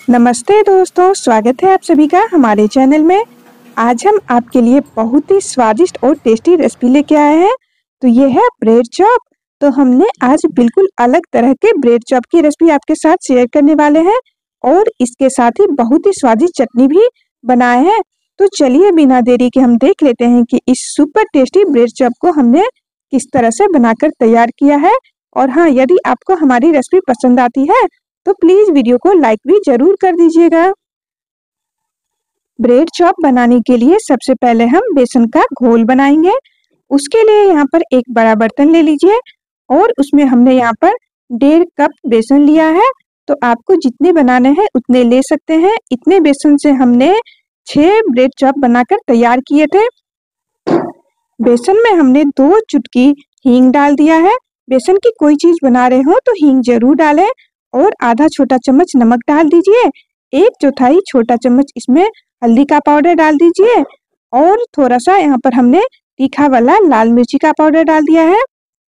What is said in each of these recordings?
नमस्ते दोस्तों, स्वागत है आप सभी का हमारे चैनल में। आज हम आपके लिए बहुत ही स्वादिष्ट और टेस्टी रेसिपी लेके आए हैं। तो ये है ब्रेड चॉप। तो हमने आज बिल्कुल अलग तरह के ब्रेड चॉप की रेसिपी आपके साथ शेयर करने वाले हैं और इसके साथ ही बहुत ही स्वादिष्ट चटनी भी बनाए हैं। तो चलिए बिना देरी के हम देख लेते हैं कि इस सुपर टेस्टी ब्रेड चॉप को हमने किस तरह से बनाकर तैयार किया है। और हाँ, यदि आपको हमारी रेसिपी पसंद आती है तो प्लीज वीडियो को लाइक भी जरूर कर दीजिएगा। ब्रेड चॉप बनाने के लिए सबसे पहले हम बेसन का घोल बनाएंगे। उसके लिए यहाँ पर एक बड़ा बर्तन ले लीजिए और उसमें हमने यहाँ पर 1.5 कप बेसन लिया है। तो आपको जितने बनाने हैं उतने ले सकते हैं। इतने बेसन से हमने 6 ब्रेड चॉप बनाकर तैयार किए थे। बेसन में हमने 2 चुटकी हींग डाल दिया है। बेसन की कोई चीज बना रहे हो तो हींग जरूर डालें। और आधा छोटा चम्मच नमक डाल दीजिए। 1/4 छोटा चम्मच इसमें हल्दी का पाउडर डाल दीजिए और थोड़ा सा यहाँ पर हमने तीखा वाला लाल मिर्ची का पाउडर डाल दिया है।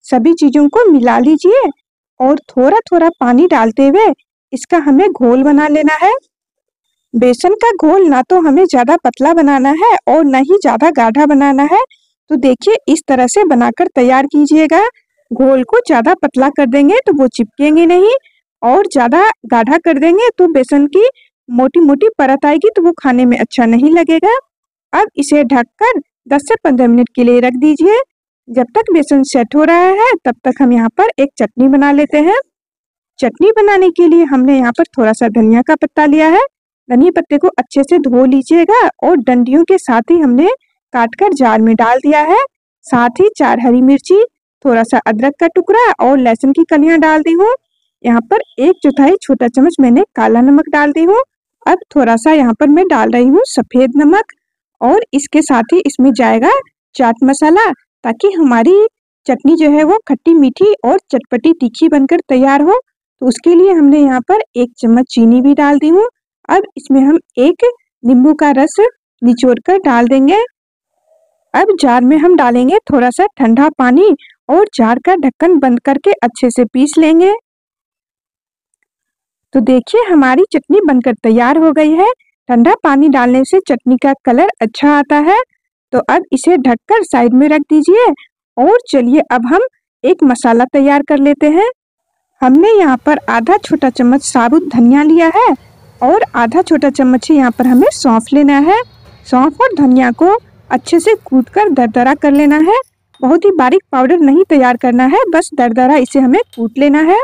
सभी चीजों को मिला लीजिए और थोड़ा थोड़ा पानी डालते हुए इसका हमें घोल बना लेना है। बेसन का घोल ना तो हमें ज्यादा पतला बनाना है और ना ही ज्यादा गाढ़ा बनाना है। तो देखिए इस तरह से बनाकर तैयार कीजिएगा। घोल को ज्यादा पतला कर देंगे तो वो चिपकेंगे नहीं और ज्यादा गाढ़ा कर देंगे तो बेसन की मोटी मोटी परत आएगी तो वो खाने में अच्छा नहीं लगेगा। अब इसे ढककर 10 से 15 मिनट के लिए रख दीजिए। जब तक बेसन सेट हो रहा है तब तक हम यहाँ पर एक चटनी बना लेते हैं। चटनी बनाने के लिए हमने यहाँ पर थोड़ा सा धनिया का पत्ता लिया है। धनिया पत्ते को अच्छे से धो लीजिएगा और डंडियों के साथ ही हमने काटकर जार में डाल दिया है। साथ ही 4 हरी मिर्ची, थोड़ा सा अदरक का टुकड़ा और लहसुन की कलियां डाल दी हूँ। यहाँ पर 1/4 छोटा चम्मच मैंने काला नमक डाल दी हूँ। अब थोड़ा सा यहाँ पर मैं डाल रही हूँ सफेद नमक और इसके साथ ही इसमें जाएगा चाट मसाला, ताकि हमारी चटनी जो है वो खट्टी मीठी और चटपटी तीखी बनकर तैयार हो। तो उसके लिए हमने यहाँ पर 1 चम्मच चीनी भी डाल दी हूँ। अब इसमें हम 1 नींबू का रस निचोड़ कर डाल देंगे। अब जार में हम डालेंगे थोड़ा सा ठंडा पानी और जार का ढक्कन बंद करके अच्छे से पीस लेंगे। तो देखिए हमारी चटनी बनकर तैयार हो गई है। ठंडा पानी डालने से चटनी का कलर अच्छा आता है। तो अब इसे ढककर साइड में रख दीजिए और चलिए अब हम एक मसाला तैयार कर लेते हैं। हमने यहाँ पर आधा छोटा चम्मच साबुत धनिया लिया है और आधा छोटा चम्मच यहाँ पर हमें सौंफ लेना है। सौंफ और धनिया को अच्छे से कूट कर दरदरा कर लेना है। बहुत ही बारीक पाउडर नहीं तैयार करना है, बस दरदरा इसे हमें कूट लेना है।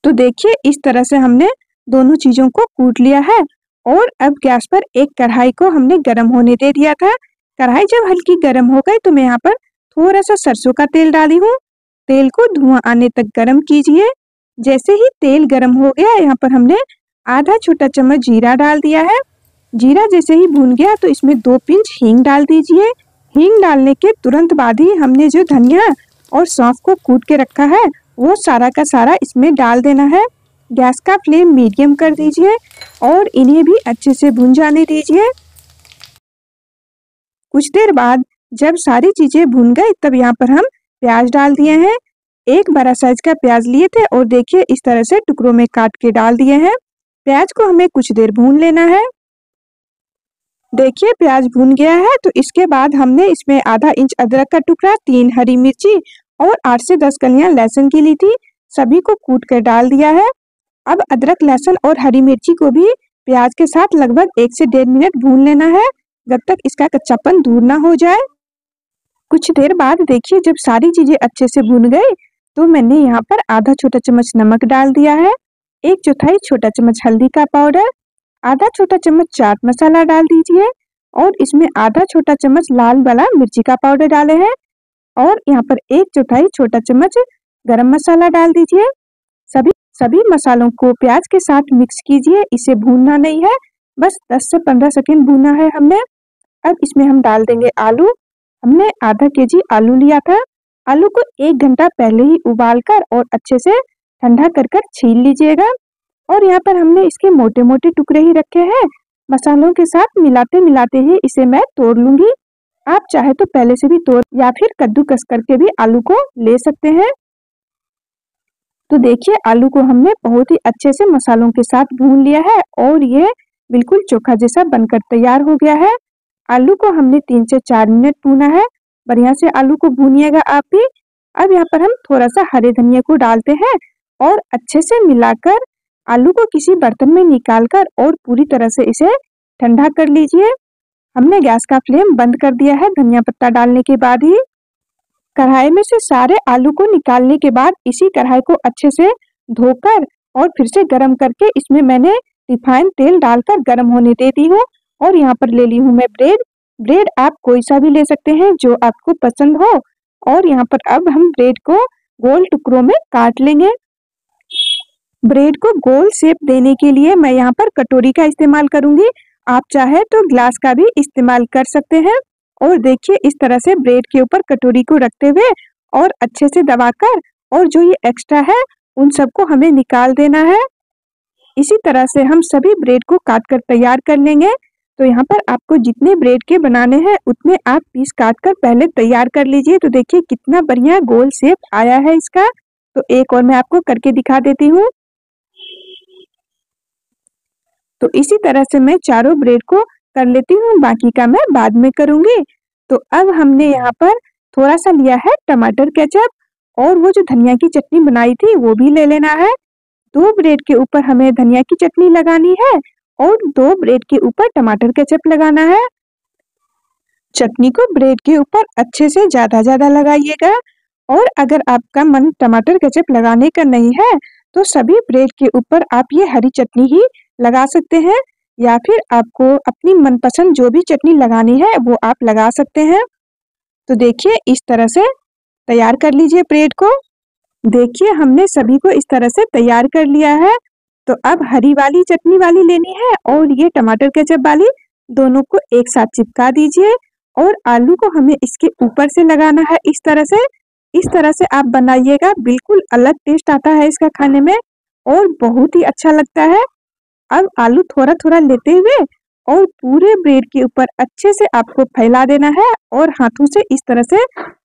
तो देखिए इस तरह से हमने दोनों चीजों को कूट लिया है और अब गैस पर एक कढ़ाई को हमने गर्म होने दे दिया था। कढ़ाई जब हल्की गर्म हो गई तो मैं यहाँ पर थोड़ा सा सरसों का तेल डाली हूँ। तेल को धुआं आने तक गर्म कीजिए। जैसे ही तेल गर्म हो गया यहाँ पर हमने आधा छोटा चम्मच जीरा डाल दिया है। जीरा जैसे ही भून गया तो इसमें 2 पिंच हींग डाल दीजिए। हींग डालने के तुरंत बाद ही हमने जो धनिया और सौंफ को कूट के रखा है वो सारा का सारा इसमें डाल देना है। गैस का फ्लेम मीडियम कर दीजिए और इन्हें भी अच्छे से भून जाने दीजिए। कुछ देर बाद जब सारी चीजें भून गई तब यहाँ पर हम प्याज डाल दिए हैं। एक बड़ा साइज का प्याज लिए थे और देखिए इस तरह से टुकड़ों में काट के डाल दिए हैं। प्याज को हमें कुछ देर भून लेना है। देखिए प्याज भून गया है तो इसके बाद हमने इसमें आधा इंच अदरक का टुकड़ा, 3 हरी मिर्ची और 8 से 10 कलियां लहसुन की ली थी, सभी को कूट कर डाल दिया है। अब अदरक, लहसुन और हरी मिर्ची को भी प्याज के साथ लगभग 1 से 1.5 मिनट भून लेना है, जब तक इसका कच्चापन दूर ना हो जाए। कुछ देर बाद देखिए जब सारी चीजें अच्छे से भून गई तो मैंने यहाँ पर आधा छोटा चम्मच नमक डाल दिया है, 1/4 छोटा चम्मच हल्दी का पाउडर, आधा छोटा चम्मच चाट मसाला डाल दीजिए और इसमें आधा छोटा चम्मच लाल वाला मिर्ची का पाउडर डाले हैं और यहाँ पर 1/4 छोटा चम्मच गरम मसाला डाल दीजिए। सभी मसालों को प्याज के साथ मिक्स कीजिए। इसे भूनना नहीं है, बस 10 से 15 सेकंड भूनना है हमने। अब इसमें हम डाल देंगे आलू। हमने आधा केजी आलू लिया था। आलू को 1 घंटा पहले ही उबाल कर और अच्छे से ठंडा कर कर छील लीजिएगा। और यहाँ पर हमने इसके मोटे मोटे टुकड़े ही रखे हैं। मसालों के साथ मिलाते मिलाते ही इसे मैं तोड़ लूंगी। आप चाहे तो पहले से भी तोड़ या फिर कद्दूकस करके भी आलू को ले सकते हैं। तो देखिए आलू को हमने बहुत ही अच्छे से मसालों के साथ भून लिया है और ये बिल्कुल चोखा जैसा बनकर तैयार हो गया है। आलू को हमने 3 से 4 मिनट भूना है। बढ़िया से आलू को भूनिएगा आप भी। अब यहाँ पर हम थोड़ा सा हरे धनिया को डालते हैं और अच्छे से मिलाकर आलू को किसी बर्तन में निकालकर और पूरी तरह से इसे ठंडा कर लीजिए। हमने गैस का फ्लेम बंद कर दिया है धनिया पत्ता डालने के बाद ही। कढ़ाई में से सारे आलू को निकालने के बाद इसी कढ़ाई को अच्छे से धोकर और फिर से गर्म करके इसमें मैंने रिफाइंड तेल डालकर गर्म होने दे दी हूँ। और यहाँ पर ले ली हूँ मैं ब्रेड आप कोई सा भी ले सकते हैं जो आपको पसंद हो। और यहाँ पर अब हम ब्रेड को गोल टुकड़ों में काट लेंगे। ब्रेड को गोल शेप देने के लिए मैं यहाँ पर कटोरी का इस्तेमाल करूंगी। आप चाहे तो ग्लास का भी इस्तेमाल कर सकते हैं। और देखिए इस तरह से ब्रेड के ऊपर कटोरी को रखते हुए और अच्छे से दबाकर और जो ये एक्स्ट्रा है उन सबको हमें निकाल देना है। इसी तरह से हम सभी ब्रेड को काट कर तैयार कर लेंगे। तो यहाँ पर आपको जितने ब्रेड के बनाने हैं उतने आप पीस काट कर पहले तैयार कर लीजिए। तो देखिए कितना बढ़िया गोल शेप आया है इसका। तो एक और मैं आपको करके दिखा देती हूँ। तो इसी तरह से मैं चारों ब्रेड को कर लेती हूँ, बाकी का मैं बाद में करूंगी। तो अब हमने यहाँ पर थोड़ा सा लिया है टमाटर केचप और वो जो धनिया की चटनी बनाई थी वो भी ले लेना है। 2 ब्रेड के ऊपर हमें धनिया की चटनी लगानी है और 2 ब्रेड के ऊपर टमाटर केचप लगाना है। चटनी को ब्रेड के ऊपर अच्छे से ज्यादा लगाइएगा। और अगर आपका मन टमाटर केचप लगाने का नहीं है तो सभी ब्रेड के ऊपर आप ये हरी चटनी ही लगा सकते हैं या फिर आपको अपनी मनपसंद जो भी चटनी लगानी है वो आप लगा सकते हैं। तो देखिए इस तरह से तैयार कर लीजिए ब्रेड को। देखिए हमने सभी को इस तरह से तैयार कर लिया है। तो अब हरी वाली चटनी वाली लेनी है और ये टमाटर केचप वाली, दोनों को एक साथ चिपका दीजिए और आलू को हमें इसके ऊपर से लगाना है। इस तरह से आप बनाइएगा, बिल्कुल अलग टेस्ट आता है इसका खाने में और बहुत ही अच्छा लगता है। अब आलू थोड़ा लेते हुए और पूरे ब्रेड के ऊपर अच्छे से आपको फैला देना है और हाथों से इस तरह से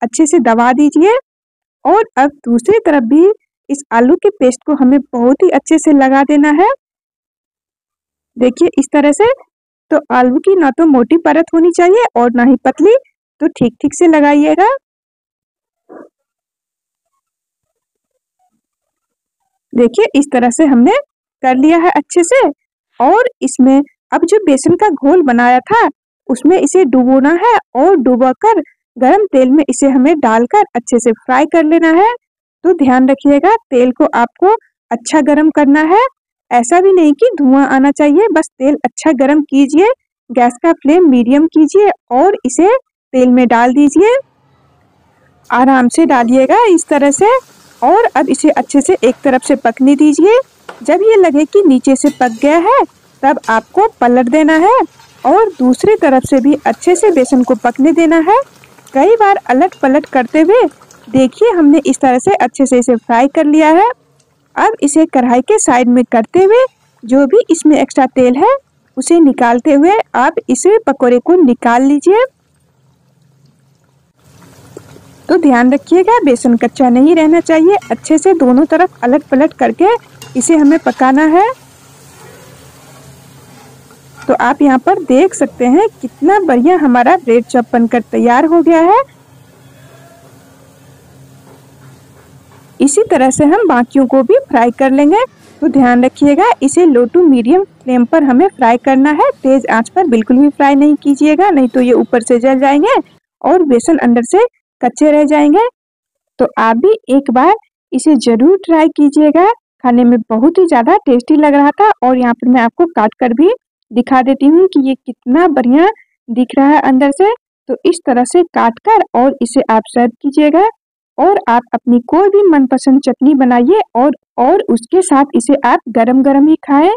अच्छे से दबा दीजिए। और अब दूसरी तरफ भी इस आलू के पेस्ट को हमें बहुत ही अच्छे से लगा देना है। देखिए इस तरह से। तो आलू की ना तो मोटी परत होनी चाहिए और ना ही पतली, तो ठीक से लगाइएगा। देखिए इस तरह से हमने कर लिया है अच्छे से। और इसमें अब जो बेसन का घोल बनाया था उसमें इसे डुबोना है और डुबोकर गरम तेल में इसे हमें डालकर अच्छे से फ्राई कर लेना है। तो ध्यान रखिएगा तेल को आपको अच्छा गरम करना है, ऐसा भी नहीं कि धुआं आना चाहिए। बस तेल अच्छा गरम कीजिए, गैस का फ्लेम मीडियम कीजिए और इसे तेल में डाल दीजिए। आराम से डालिएगा इस तरह से। और अब इसे अच्छे से एक तरफ से पकने दीजिए। जब ये लगे कि नीचे से पक गया है तब आपको पलट देना है और दूसरी तरफ से भी अच्छे से बेसन को पकने देना है। कई बार अलट पलट करते हुए देखिए हमने इस तरह से अच्छे से इसे फ्राई कर लिया है। अब इसे कढ़ाई के साइड में करते हुए जो भी इसमें एक्स्ट्रा तेल है उसे निकालते हुए आप इसे पकौड़े को निकाल लीजिए। तो ध्यान रखिएगा बेसन कच्चा नहीं रहना चाहिए, अच्छे से दोनों तरफ अलट पलट करके इसे हमें पकाना है। तो आप यहाँ पर देख सकते हैं कितना बढ़िया हमारा ब्रेड चॉप बनकर तैयार हो गया है। इसी तरह से हम बाकियों को भी फ्राई कर लेंगे। तो ध्यान रखिएगा इसे लो टू मीडियम फ्लेम पर हमें फ्राई करना है, तेज आंच पर बिल्कुल भी फ्राई नहीं कीजिएगा, नहीं तो ये ऊपर से जल जाएंगे और बेसन अंदर से कच्चे रह जाएंगे। तो आप भी एक बार इसे जरूर ट्राई कीजिएगा, खाने में बहुत ही ज्यादा टेस्टी लग रहा था। और यहाँ पर मैं आपको काट कर भी दिखा देती हूँ कि ये कितना बढ़िया दिख रहा है अंदर से। तो इस तरह से काट कर और इसे आप सर्व कीजिएगा और आप अपनी कोई भी मनपसंद चटनी बनाइए और उसके साथ इसे आप गरम गरम ही खाएं।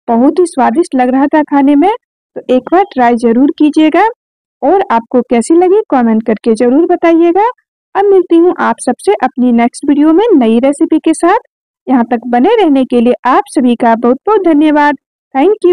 बहुत ही स्वादिष्ट लग रहा था खाने में। तो एक बार ट्राई जरूर कीजिएगा और आपको कैसी लगी कमेंट करके जरूर बताइएगा। अब मिलती हूँ आप सबसे अपनी नेक्स्ट वीडियो में नई रेसिपी के साथ। यहाँ तक बने रहने के लिए आप सभी का बहुत बहुत धन्यवाद। Thank you.